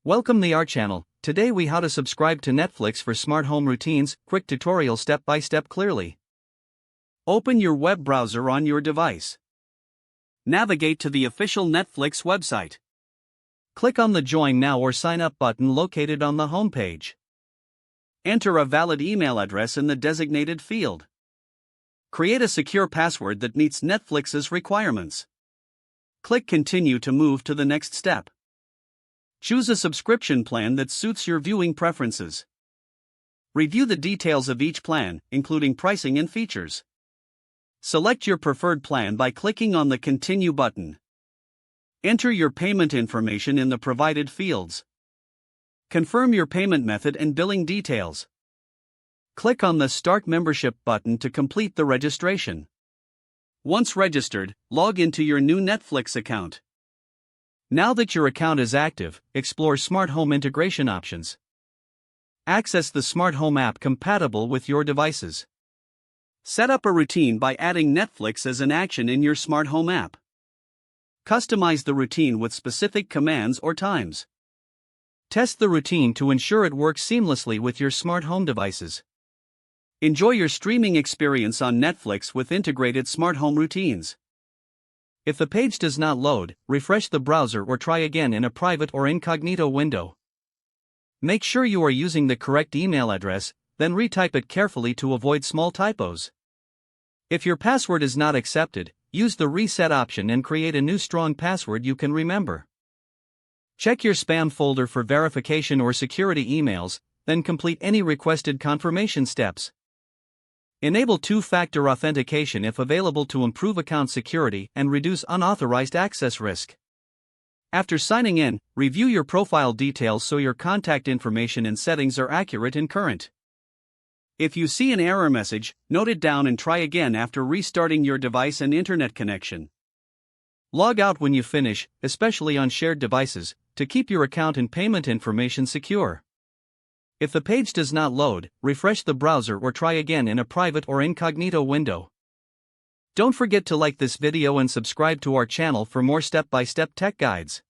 Welcome to our channel. Today we how to subscribe to Netflix for smart home routines, quick tutorial step by step clearly. Open your web browser on your device. Navigate to the official Netflix website. Click on the Join Now or Sign Up button located on the home page. Enter a valid email address in the designated field. Create a secure password that meets Netflix's requirements. Click Continue to move to the next step. Choose a subscription plan that suits your viewing preferences. Review the details of each plan, including pricing and features. Select your preferred plan by clicking on the Continue button. Enter your payment information in the provided fields. Confirm your payment method and billing details. Click on the Start Membership button to complete the registration. Once registered, log into your new Netflix account. Now that your account is active, explore smart home integration options. Access the smart home app compatible with your devices. Set up a routine by adding Netflix as an action in your smart home app. Customize the routine with specific commands or times. Test the routine to ensure it works seamlessly with your smart home devices. Enjoy your streaming experience on Netflix with integrated smart home routines. If the page does not load, refresh the browser or try again in a private or incognito window. Make sure you are using the correct email address, then retype it carefully to avoid small typos. If your password is not accepted, use the reset option and create a new strong password you can remember. Check your spam folder for verification or security emails, then complete any requested confirmation steps. Enable two-factor authentication if available to improve account security and reduce unauthorized access risk. After signing in, review your profile details so your contact information and settings are accurate and current. If you see an error message, note it down and try again after restarting your device and internet connection. Log out when you finish, especially on shared devices, to keep your account and payment information secure. If the page does not load, refresh the browser or try again in a private or incognito window. Don't forget to like this video and subscribe to our channel for more step-by-step tech guides.